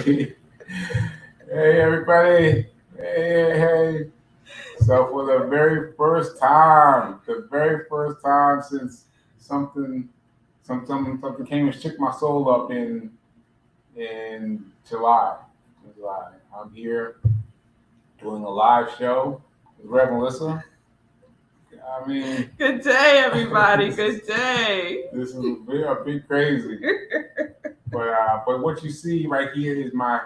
Hey, everybody. Hey. So for the very first time since something, something came and shook my soul up in July. I'm here doing a live show with Reverend Melissa. I mean, Good day, everybody. this is Good day. this is a bit crazy, but what you see right here is my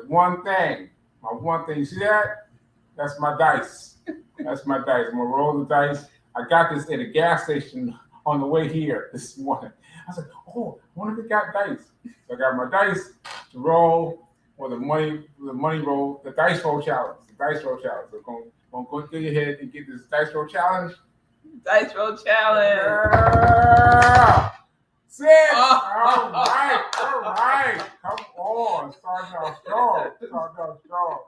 one thing. My one thing. You see that? That's my dice. That's my dice. I'm gonna roll the dice. I got this at a gas station on the way here this morning. I was like, oh, I wonder if it got dice. So I got my dice to roll for the money roll, the dice roll challenge. The dice roll challenge. So gonna go ahead and get this dice roll challenge. Dice roll challenge. Yeah. Six. Oh. All right. Come on. Starting out strong.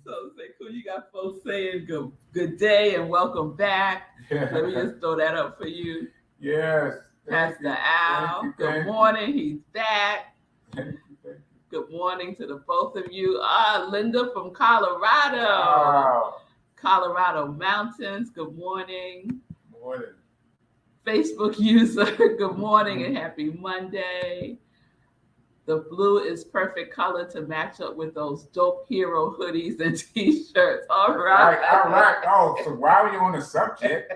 So say cool, you got folks saying good day and welcome back. Let me just throw that up for you. Yes. Pastor Al. Good morning. He's back. Good morning to the both of you. Linda from Colorado. Wow. Colorado Mountains. Good morning. Morning. Facebook user, good morning and happy Monday. The blue is perfect color to match up with those dope hero hoodies and t-shirts. All right. All right. Oh, so while we're on the subject,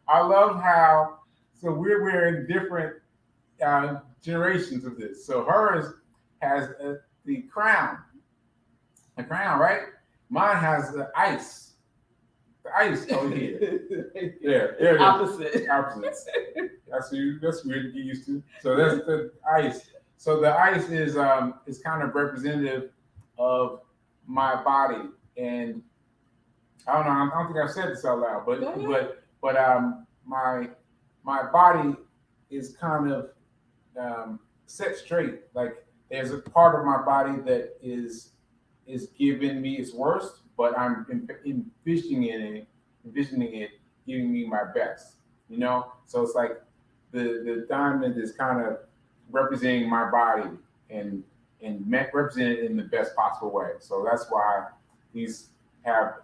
I love how we're in different generations of this. So hers has the crown, right? Mine has the ice. The ice over here. Yeah, there it is. Opposites. That's weird to get used to. So that's the ice. So the ice is kind of representative of my body, and I don't know. I don't think I've said this out loud, but my body is kind of set straight. Like there's a part of my body that is giving me its worst, but I'm envisioning it giving me my best. So it's like the diamond is kind of representing my body and represented in the best possible way. So that's why these have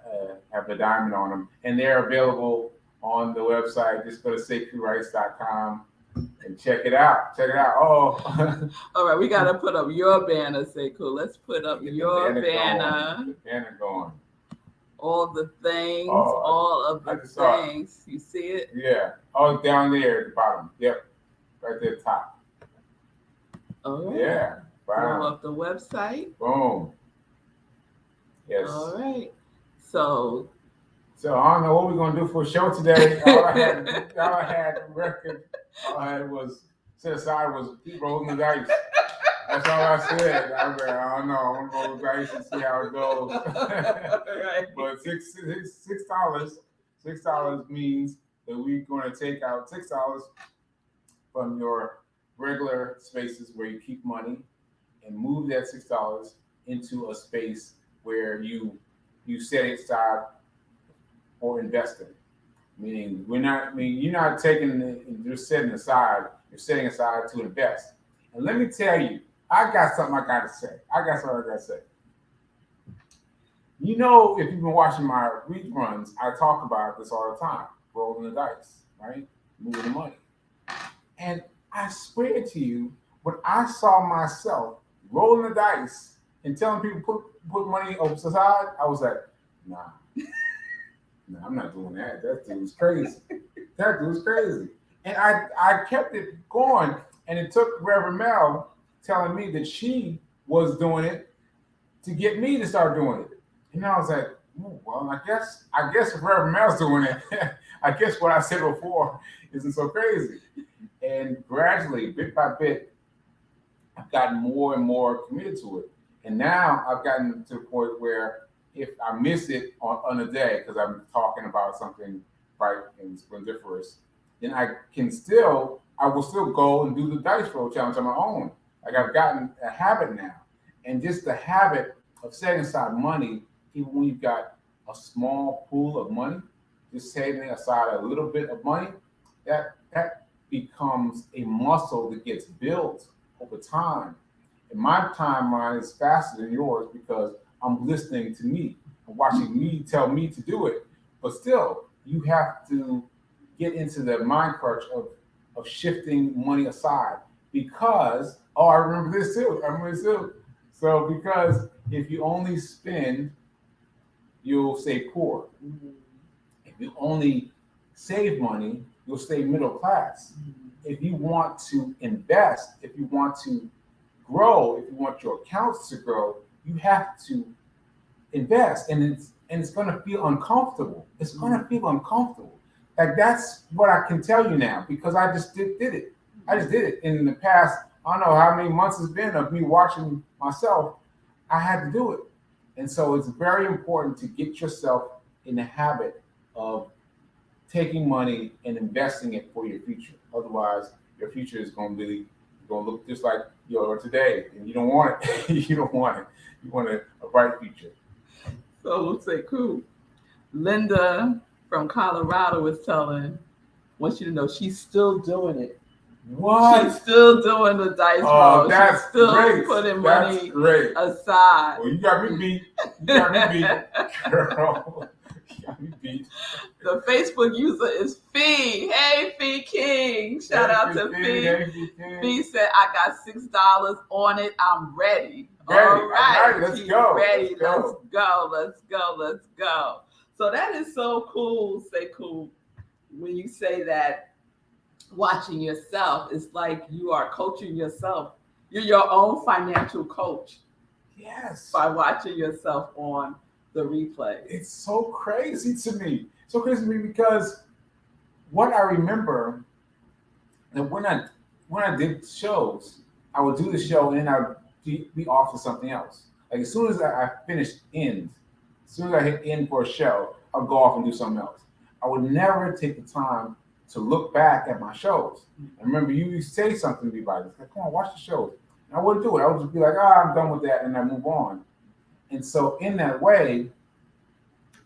the diamond on them, and they're available on the website. Just go to sacredrights.com and check it out. Oh. All right, we got to put up your banner, say cool. Let's put up your banner. The banner going. All the things, all of the things. You see it? Yeah. Oh, down there at the bottom. Yep. Right there at the top. All right. Yeah. Wow. Pull up the website. Boom. Yes. All right. So I don't know what we're gonna do for a show today. All I had was set aside was keep rolling the dice. That's all I said. I don't know. I'm gonna roll the dice and see how it goes. Right. But $6 means that we're gonna take out $6 from your regular spaces where you keep money and move that $6 into a space where you set it aside for investing. Meaning you're not taking it and just setting aside, you're setting aside to invest. And let me tell you, I got something I gotta say. If you've been watching my reruns, I talk about this all the time. Rolling the dice, right? Moving the money. And I swear to you, when I saw myself rolling the dice and telling people put money aside, I was like, nah, I'm not doing that. That dude's crazy. And I kept it going, and it took Reverend Mel telling me that she was doing it to get me to start doing it. And I was like, well, I guess if Reverend Mel's doing it, I guess what I said before isn't so crazy. And gradually, bit by bit, I've gotten more and more committed to it. And now I've gotten to the point where if I miss it on a day because I'm talking about something bright and splendiferous, then I will still go and do the dice roll challenge on my own. Like I've gotten a habit now. And just the habit of setting aside money, even when you've got a small pool of money, just setting aside a little bit of money, that becomes a muscle that gets built over time. And my timeline is faster than yours because I'm listening to me and watching me tell me to do it. But still, you have to get into the mind crutch of shifting money aside because, oh, I remember this too. I remember this too. So, because if you only spend, you'll stay poor. If you only save money, you'll stay middle class. If you want to invest, if you want to grow, if you want your accounts to grow, you have to invest, and it's going to feel uncomfortable. It's going to feel uncomfortable. Like that's what I can tell you now because I just did it. I just did it in the past. I don't know how many months it's been of me watching myself. I had to do it, and so it's very important to get yourself in the habit of taking money and investing it for your future. Otherwise, your future is going to be going to look just like your today, and you don't want it. You don't want it. You want a bright future. So we'll say cool. Linda from Colorado was wants you to know she's still doing it. What? She's still doing the dice roll. That's She's still great. putting That's money great. aside. Well, you got me beat. You got me beat, girl. You got me beat. The Facebook user is Fee. Hey, Fee King. Shout out to Fee. Hey, Fee said, I got $6 on it. I'm ready. Ready. All right. Let's go. Ready. Let's go. Let's go. Let's go. So that is so cool. Say cool. When you say that watching yourself, it's like you are coaching yourself. You're your own financial coach. Yes. By watching yourself on the replay. It's so crazy to me. So crazy to me because what I remember that when I did shows, I would do the show and then I'd be off to something else. Like as soon as I finished end, as soon as I hit end for a show, I'll go off and do something else. I would never take the time to look back at my shows. And remember, you say something to me about it. Like, come on, watch the shows. And I wouldn't do it. I would just be like, I'm done with that, and I move on. And so in that way,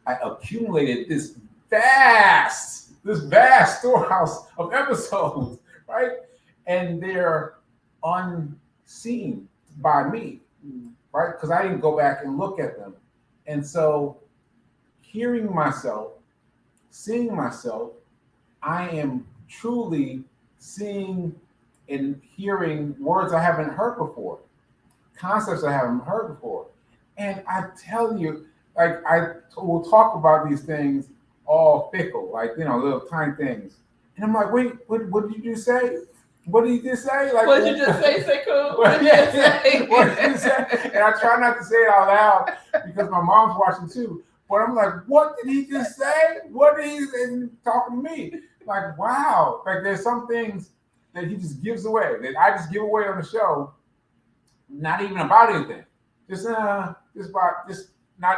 I accumulated this vast storehouse of episodes, right? And they're unseen by me, right? Because I didn't go back and look at them. And so hearing myself, seeing myself, I am truly seeing and hearing words I haven't heard before, concepts I haven't heard before. And I tell you, like I will talk about these things all fickle, like little tiny things. And I'm like, wait, what did you just say? What did you just say? Like, what did you just say, Sekou? What did you say? And I try not to say it out loud because my mom's watching too. But I'm like, what did he just say? What did he talking to me? Like, wow. Like there's some things that he just gives away, that I just give away on the show, not even about anything. Just not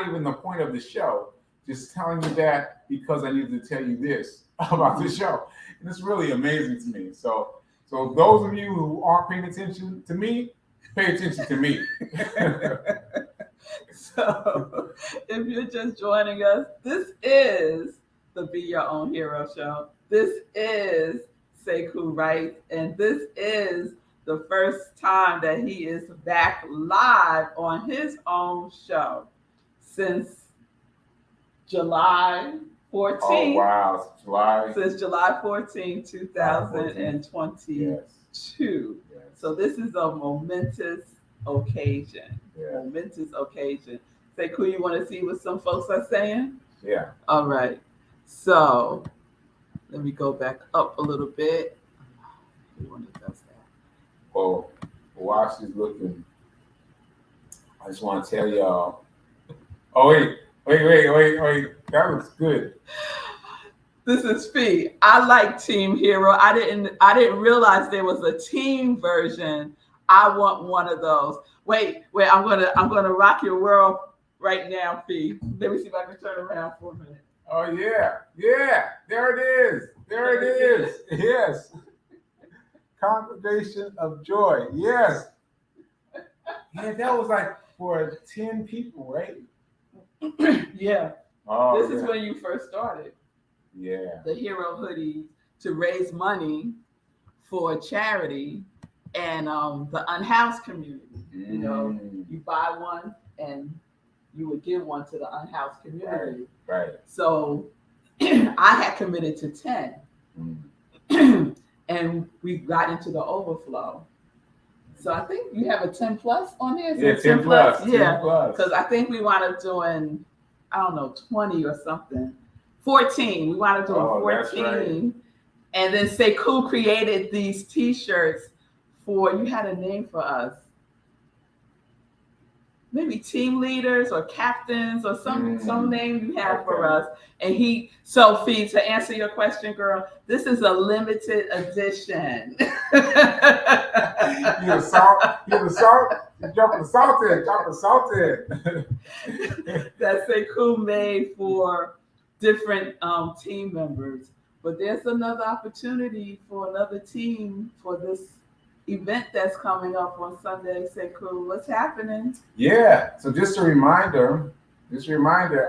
even the point of the show. Just telling you that because I needed to tell you this about the show. And it's really amazing to me. So those of you who aren't paying attention to me, pay attention to me. So if you're just joining us, this is the Be Your Own Hero show. This is Sekou Wright, and this is the first time that he is back live on his own show since July 14th. Oh, wow. Since July 14, 2022. Yes. So this is a momentous occasion. Yeah. Momentous occasion. Sekou, you want to see what some folks are saying? Yeah. All right. So let me go back up a little bit. Well, while she's looking, I just want to tell y'all. Oh, wait. That looks good. This is Fee. I like Team Hero. I didn't realize there was a team version. I want one of those. Wait. I'm gonna rock your world right now, Fee. Let me see if I can turn around for a minute. Oh yeah. There it is. Yes. Congregation of Joy. Yes. Yeah, that was like for 10 people, right? Yeah. Oh, this is when you first started. Yeah. The Hero hoodie to raise money for a charity and the unhoused community. You know, you buy one and you would give one to the unhoused community. Right. So I had committed to 10. And we got into the overflow. So I think you have a 10 plus on there. Yeah, 10 plus. Yeah, 10 plus. because I think we wound up doing, I don't know, 20 or something. 14. We wound up doing 14. That's right. And then Sekou created these T-shirts for, you had a name for us. Maybe team leaders or captains or some name you have for us. And Sophie, to answer your question, girl, this is a limited edition. You the salt, drop the salt in. That Sekou made for different team members. But there's another opportunity for another team for this event that's coming up on Sunday. Sekou, what's happening? Yeah. So just a reminder,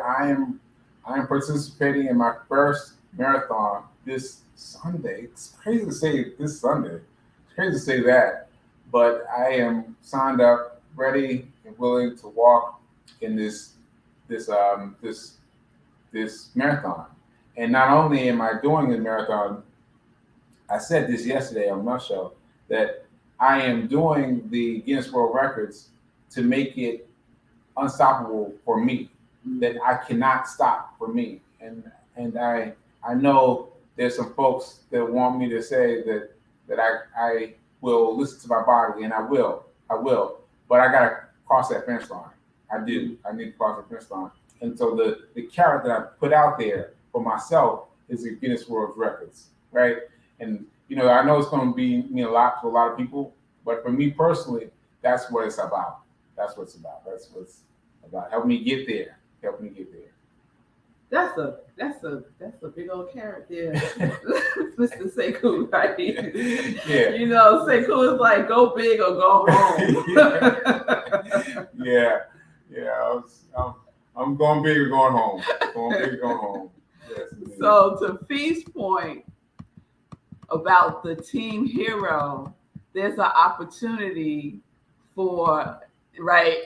I am participating in my first marathon this Sunday. It's crazy to say this Sunday. It's crazy to say that, but I am signed up, ready and willing to walk in this marathon. And not only am I doing the marathon, I said this yesterday on my show that I am doing the Guinness World Records to make it unstoppable for me, that I cannot stop for me. And I know there's some folks that want me to say that I will listen to my body, and I will, but I gotta cross that finish line. I do. I need to cross the finish line. And so the carrot that I put out there for myself is the Guinness World Records, right? And I know it's going to mean a lot to a lot of people, but for me personally, that's what it's about. That's what's about. Help me get there. That's a big old carrot there, Mr. Sekou, right? Yeah. Sekou is like, go big or go home. Yeah. I'm going big or going home. Yes, so to Fee's point about the team hero, there's an opportunity for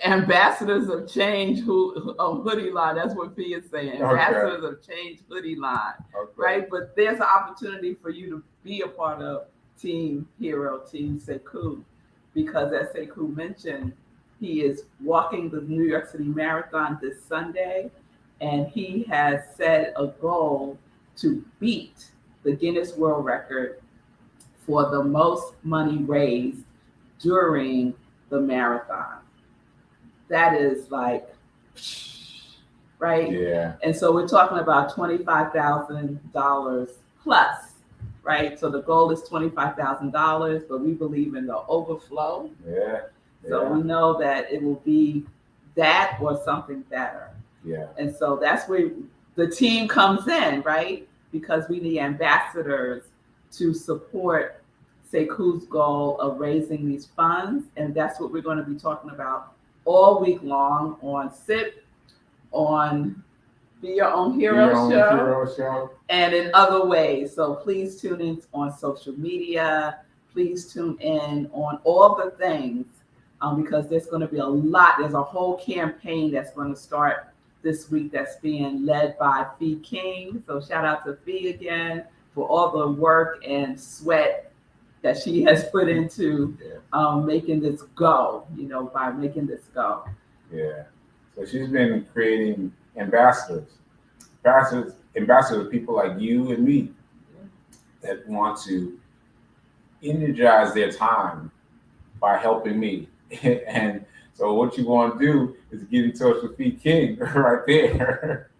ambassadors of change hoodie line. That's what Fee is saying. Ambassadors of change hoodie line, right? But there's an opportunity for you to be a part of Team Hero, Team Sekou, because as Sekou mentioned, he is walking the New York City Marathon this Sunday, and he has set a goal to beat the Guinness World Record for the most money raised during the marathon. That is like, right? Yeah. And so we're talking about $25,000 plus, right? So the goal is $25,000, but we believe in the overflow. Yeah. So we know that it will be that or something better. Yeah. And so that's where the team comes in, right? Because we need ambassadors to support Sekou's goal of raising these funds. And that's what we're going to be talking about all week long on SIP, on Be Your Own Hero Show, and in other ways. So please tune in on social media. Please tune in on all the things because there's going to be a lot. There's a whole campaign that's going to start this week that's being led by Fee King. So shout out to Fee again for all the work and sweat that she has put into making this go, by making this go. Yeah. So she's been creating ambassadors, people like you and me that want to energize their time by helping me. And so what you want to do is get in touch with Fee King right there.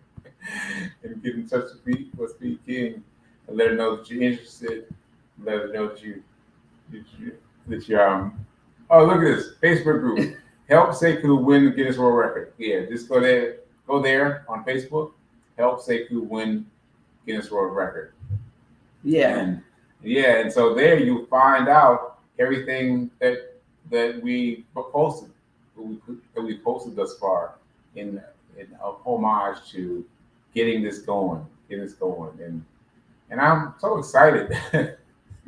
And get in touch with Fee King and let her know that you're interested. Let her know that you're oh, look at this Facebook group. Help Sekou win the Guinness World Record. Yeah, just go there on Facebook. Help Sekou win Guinness World Record. Yeah. And so there you'll find out everything that we posted, that we posted thus far in a homage to getting this going. And I'm so excited.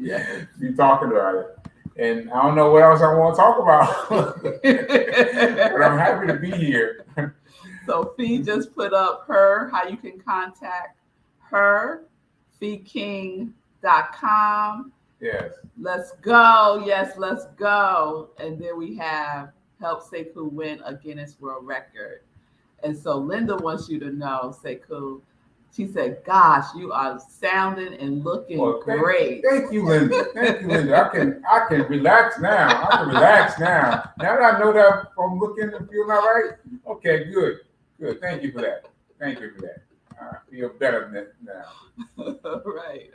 Yeah. to be talking about it. And I don't know what else I want to talk about, but I'm happy to be here. So Fee just put up how you can contact her, feeking.com. Yes. Let's go. Yes, let's go. And then we have help Sekou win a Guinness World Record. And so Linda wants you to know, Sekou, she said, gosh, you are sounding and looking great. Thank you, Linda. Thank you, Linda. I can relax now. Now that I know that I'm looking and feeling all right. Okay, good. Thank you for that. I feel better now. All right.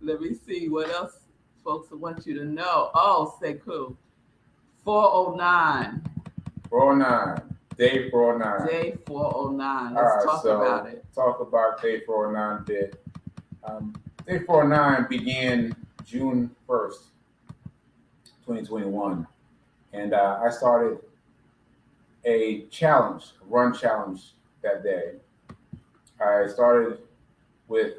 Let me see what else folks want you to know. Oh, Sekou, 409. 409. Day 409. Day 409. Let's talk about it. Talk about day 409 bit. Day 409 began June 1st, 2021. And I started a run challenge that day. I started with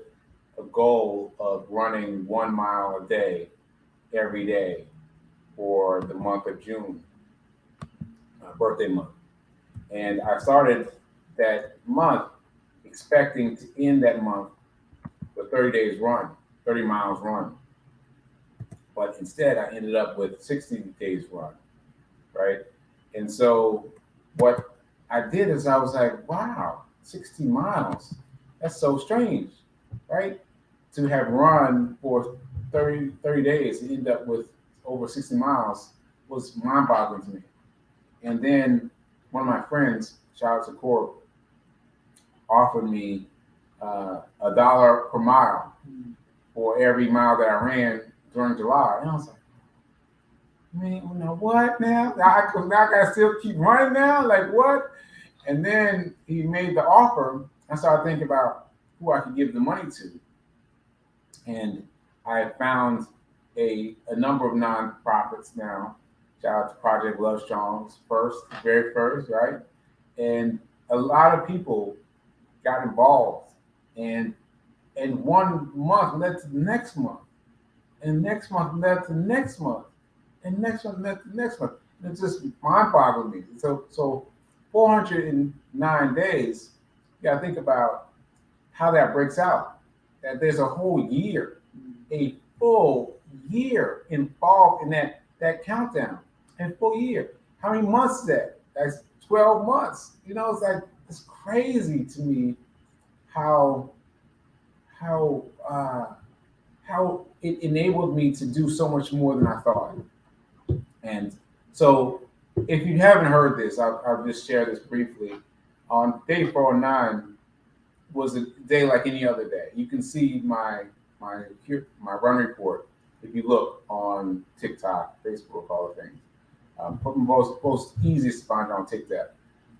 a goal of running 1 mile a day, every day, for the month of June, my birthday month. And I started that month expecting to end that month with 30 miles run. But instead, I ended up with 60 days run, right? And so what I did is I was like, wow, 60 miles, that's so strange, right? To have run for 30 days and end up with over 60 miles was mind-boggling to me. And then one of my friends, shout out to Corp, offered me $1 per mile for every mile that I ran during July. And I was like, man, now what now? I gotta still keep running now? Like what? And then he made the offer. I started thinking about who I could give the money to. And I found a number of nonprofits now. Shout out to Project Love Strong's very first, right? And a lot of people got involved. And 1 month led to the next month. And next month led to the next month. And next month led to the next month. And it's just mind-boggling me. So 409 days, you gotta think about how that breaks out. That there's a whole year, a full year involved in that countdown. A full year. How many months is that? That's 12 months. You know, it's crazy to me how it enabled me to do so much more than I thought. And so if you haven't heard this, I'll just share this briefly. On day 409 was a day like any other day. You can see my run report if you look on TikTok, Facebook, all the things. Most easiest to find on TikTok.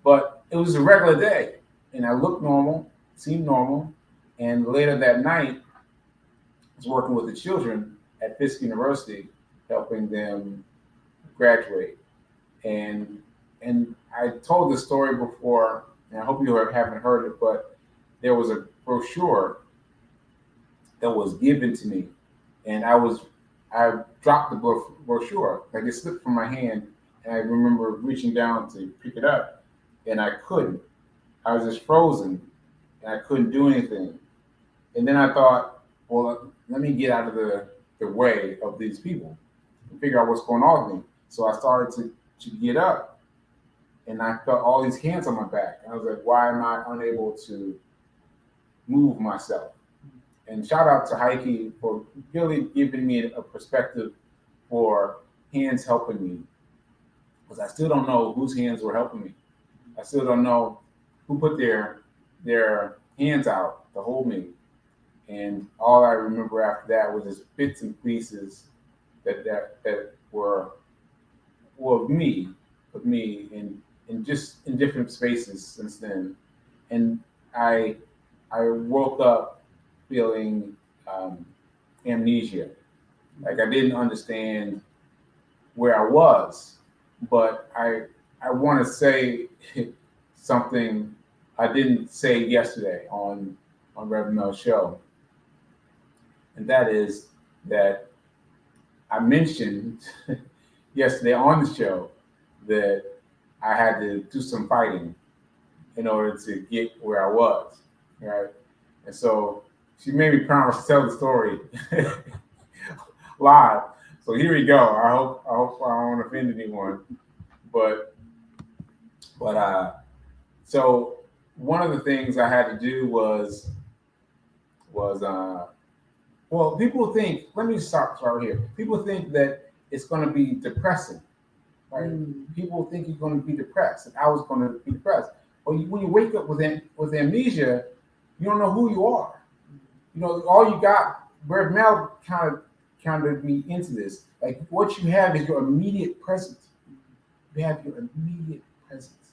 But it was a regular day, and I looked normal, seemed normal. And later that night, I was working with the children at Fisk University, helping them graduate. And I told this story before, and I hope you haven't heard it, but there was a brochure that was given to me, and I dropped the brochure, like it slipped from my hand, and I remember reaching down to pick it up, and I couldn't. I was just frozen, and I couldn't do anything. And then I thought, well, let me get out of the way of these people and figure out what's going on with me. So I started to get up, and I felt all these hands on my back. I was like, why am I unable to move myself? And shout out to Heike for really giving me a perspective for hands helping me. Because I still don't know whose hands were helping me. I still don't know who put their hands out to hold me. And all I remember after that was just bits and pieces that were of me and just in different spaces since then. And I woke up feeling amnesia. Like I didn't understand where I was, but I want to say something I didn't say yesterday on Reverend Mel's show. And that is that I mentioned yesterday on the show that I had to do some fighting in order to get where I was, right? And so she made me promise to tell the story live. So here we go. I hope I don't offend anyone. But so one of the things I had to do was well, people think. Let me start right here. People think that it's going to be depressing, right? People think you're going to be depressed, and I was going to be depressed. But when you wake up with amnesia, you don't know who you are. You know, all you got. Where Mel kind of be into this. Like what you have is your immediate presence. You have your immediate presence.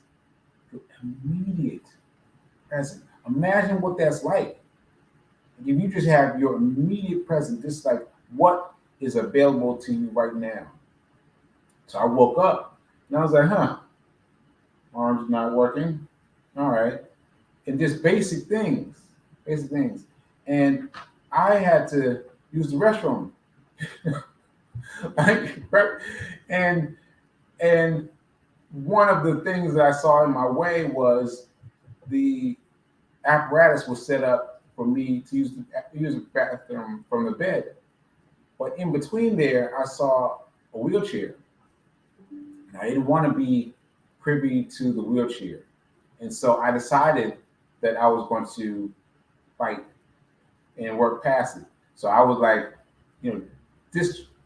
Your immediate presence. Imagine what that's like. If you just have your immediate presence, just like what is available to you right now. So I woke up and I was like, arms not working. All right. And just basic things. And I had to use the restroom. and and one of the things that I saw in my way was the apparatus was set up for me to use the bathroom from the bed. But in between there, I saw a wheelchair. And I didn't want to be privy to the wheelchair. And so I decided that I was going to fight and work past it. So I was like,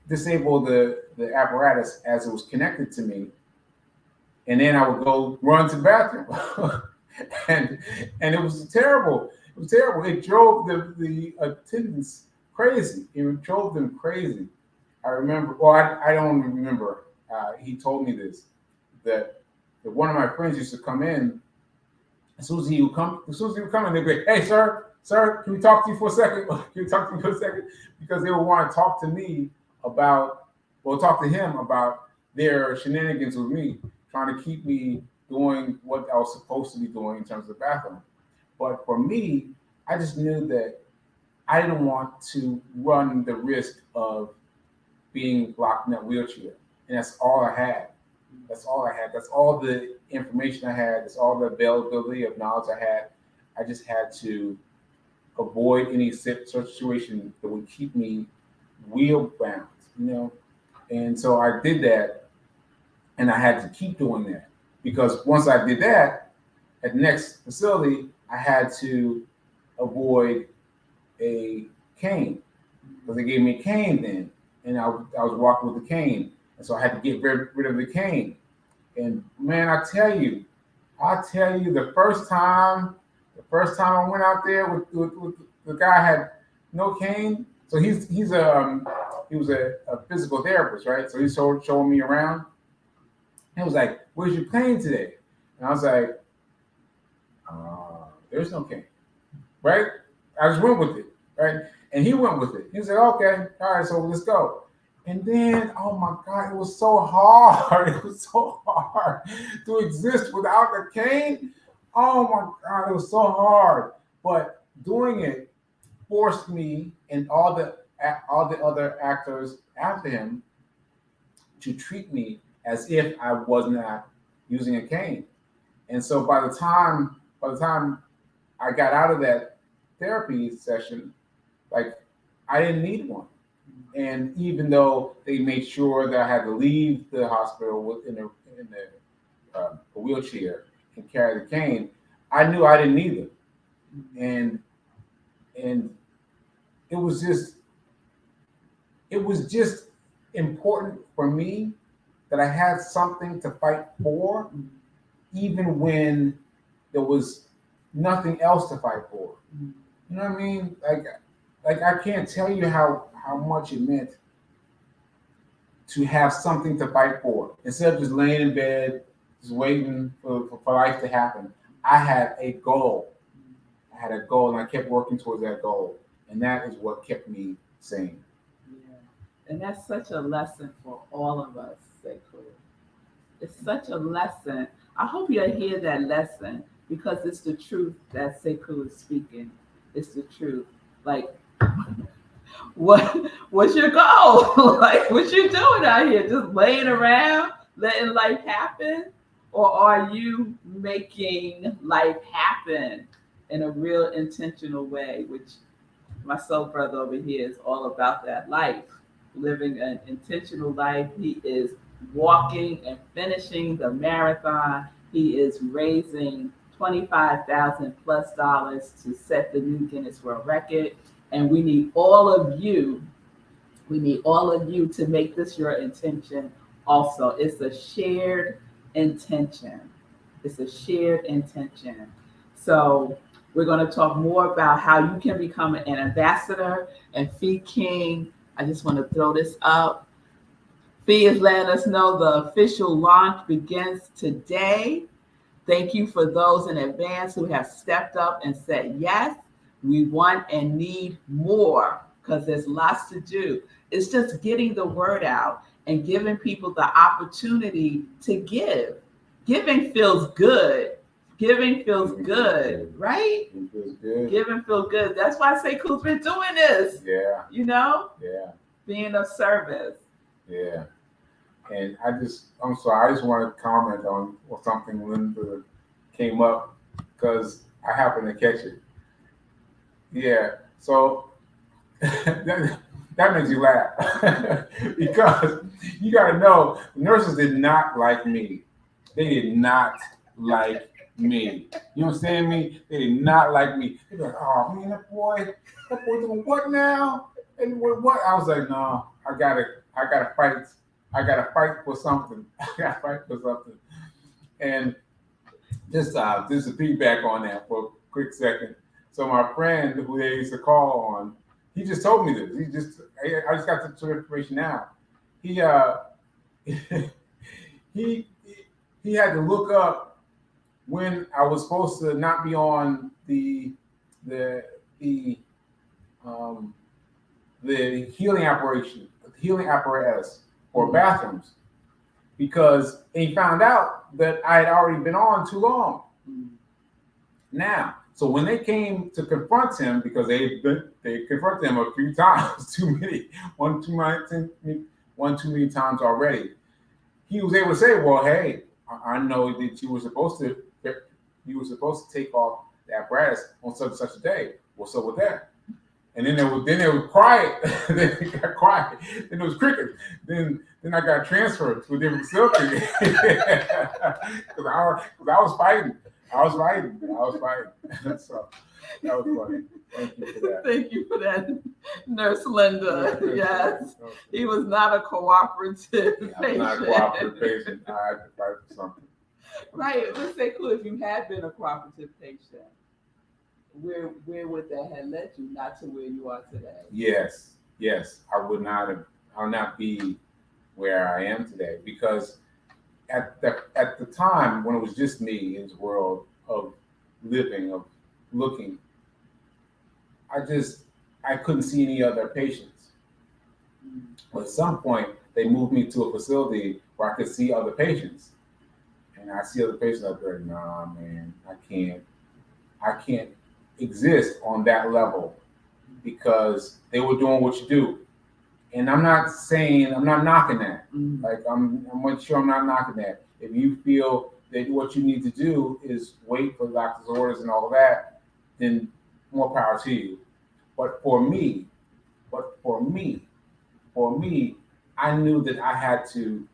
disable the apparatus as it was connected to me. And then I would go run to the bathroom. and it was terrible. It was terrible. It drove the attendants crazy. It drove them crazy. I remember, well, I don't remember. He told me this, that one of my friends used to come in. As soon as he would come in, they'd be like, hey, sir, can we talk to you for a second? Because they would want to talk to me talk to him about their shenanigans with me, trying to keep me doing what I was supposed to be doing in terms of the bathroom. But for me, I just knew that I didn't want to run the risk of being locked in that wheelchair. And that's all I had. That's all the information I had. That's all the availability of knowledge I had. I just had to avoid any situation that would keep me wheel bound, And so I did that, and I had to keep doing that because once I did that, at the next facility, I had to avoid a cane because they gave me a cane then, and I was walking with the cane, and so I had to get rid of the cane. And man, I tell you, the first time I went out there with the guy had no cane. So he was a physical therapist, right? So he's showing me around. He was like, "Where's your cane today?" And I was like, "There's no cane." Right? I just went with it, right? And he went with it. He said, "Okay, all right, so let's go." And then, oh my God, it was so hard. It was so hard to exist without the cane. Oh my God, it was so hard. But doing it forced me and all the other actors after him to treat me as if I was not using a cane. And so by the time I got out of that therapy session, like I didn't need one. And even though they made sure that I had to leave the hospital in a wheelchair and carry the cane, I knew I didn't need it. And it was just important for me that I had something to fight for, even when there was nothing else to fight for. You know what I mean? Like I can't tell you how much it meant to have something to fight for. Instead of just laying in bed, just waiting for life to happen. I had a goal. And I kept working towards that goal. And that is what kept me sane. Yeah. And that's such a lesson for all of us, Sekou. It's such a lesson. I hope you hear that lesson because it's the truth that Sekou is speaking. It's the truth. Like, What's your goal? Like, what you doing out here? Just laying around, letting life happen? Or are you making life happen in a real intentional way, which my soul brother over here is all about that life, living an intentional life. He is walking and finishing the marathon. He is raising $25,000 plus to set the new Guinness World Record. And we need all of you. We need all of you to make this your intention also. It's a shared intention. It's a shared intention. So we're going to talk more about how you can become an ambassador. And Fee King, I just want to throw this up. Fee is letting us know the official launch begins today. Thank you for those in advance who have stepped up and said yes. We want and need more because there's lots to do. It's just getting the word out and giving people the opportunity to give. Giving feels good. Giving feels good, right? It feels good. Giving feels good. That's why Sekou's been doing this. Yeah. You know? Yeah. Being of service. Yeah. And I'm sorry, I just want to comment on something Linda came up because I happened to catch it. Yeah. So that makes you laugh because you got to know nurses did not like me. They did not like me. You understand me? They did not like me. They were like, oh man, that boy doing what now? And what? I was like, no, I gotta fight. I gotta fight for something. I gotta fight for something. And just a feedback on that for a quick second. So my friend who they used to call on, he just told me this. I just got the information now. He he had to look up when I was supposed to not be on the healing apparatus or bathrooms because he found out that I had already been on too long. Now, so when they came to confront him, because they confronted him a few times, one too many times already, he was able to say, "Well, hey, I know that you were supposed to take off the apparatus on such and such a day. What's up with that?" And then it was quiet. Then it got quiet. Then it was cricket. Then I got transferred to a different facility because I was fighting. So that was funny. Thank you for that. Thank you for that, Nurse Linda. Yes, he was not a cooperative patient. I'm not a cooperative patient. I had to fight for something. Right. Let's say, cool. If you had been a cooperative patient, where would that have led you? Not to where you are today. Yes. I would not be where I am today because at the time when it was just me in this world of living, of looking, I couldn't see any other patients. But at some point, they moved me to a facility where I could see other patients. And I see other patients out there, nah, man, I can't exist on that level because they were doing what you do. And I'm not knocking that. Like I'm sure I'm not knocking that. If you feel that what you need to do is wait for the doctor's orders and all that, then more power to you. But for me, I knew that I had to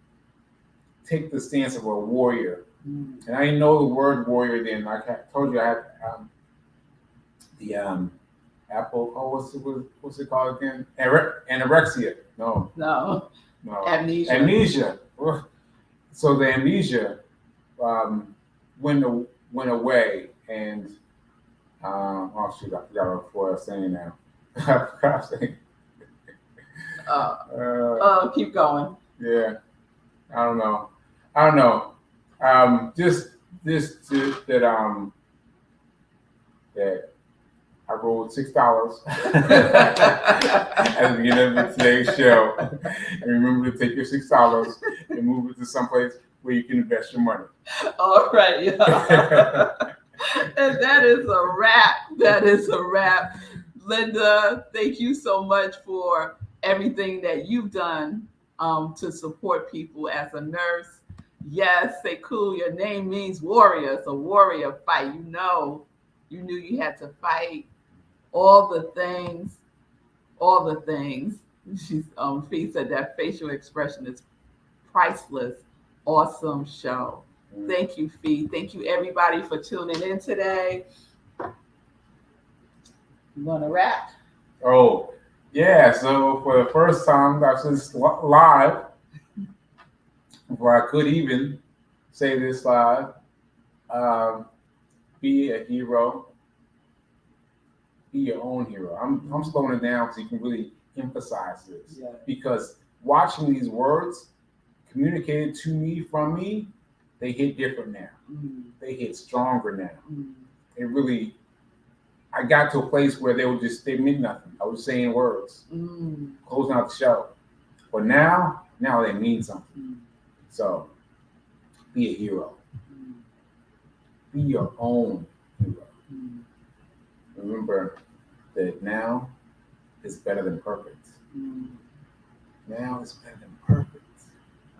take the stance of a warrior. And I didn't know the word warrior then. Like I told you, I had the Apple. Oh, what's it called again? Anorexia. No. Amnesia. So the amnesia went away, and oh shoot, I forgot what I was saying now. I forgot what I was saying. Keep going. Yeah, I don't know. Just that I rolled $6 at the beginning of today's show. And remember to take your $6 and move it to someplace where you can invest your money. All right, yeah. And that is a wrap. Linda, thank you so much for everything that you've done to support people as a nurse. Yes, say cool. Your name means warrior. It's a warrior fight. You knew you had to fight all the things, all the things. She's Fee said that facial expression is priceless. Awesome show. Thank you, Fee. Thank you, everybody, for tuning in today. You want to wrap? Oh, yeah. So for the first time, I've since live, before I could even say this live, be a hero. Be your own hero. I'm slowing it down so you can really emphasize this. Yeah. Because watching these words communicated to me from me, they hit different now. They hit stronger now. It really, I got to a place where they meant nothing. I was saying words, closing out the show. But now they mean something. So be a hero. Be your own hero. Remember that now is better than perfect. Now is better than perfect.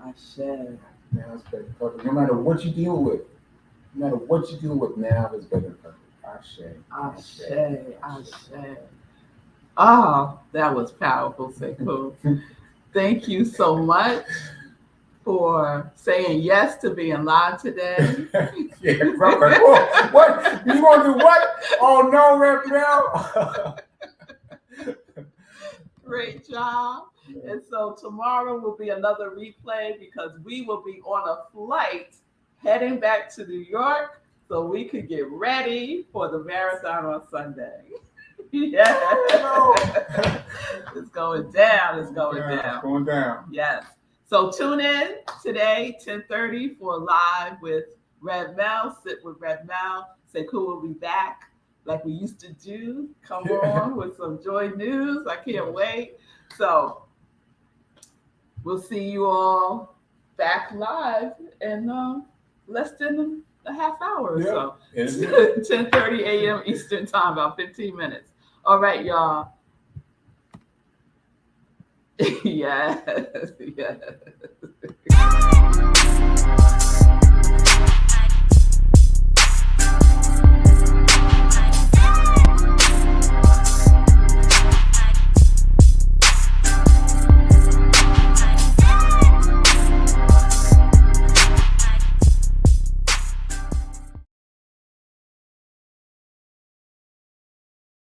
I said. Now it's better than perfect. No matter what you deal with, now is better than perfect. I say. Oh, that was powerful, Sekou. Thank you so much for saying yes to being live today. Yeah, brother. What? You want to do what? Oh no, Red Bell. Great job. And so tomorrow will be another replay because we will be on a flight heading back to New York so we could get ready for the marathon on Sunday. Yeah. It's going down. It's going down. It's going down. Yes. So tune in today, 10:30 for live with Red Mel. Sit with Red Mel. Sekou will be back like we used to do. Come on with some joy news. I can't wait. So we'll see you all back live in less than a half hour or so. 10:30 a.m. Eastern time, about 15 minutes. All right, y'all. Yes.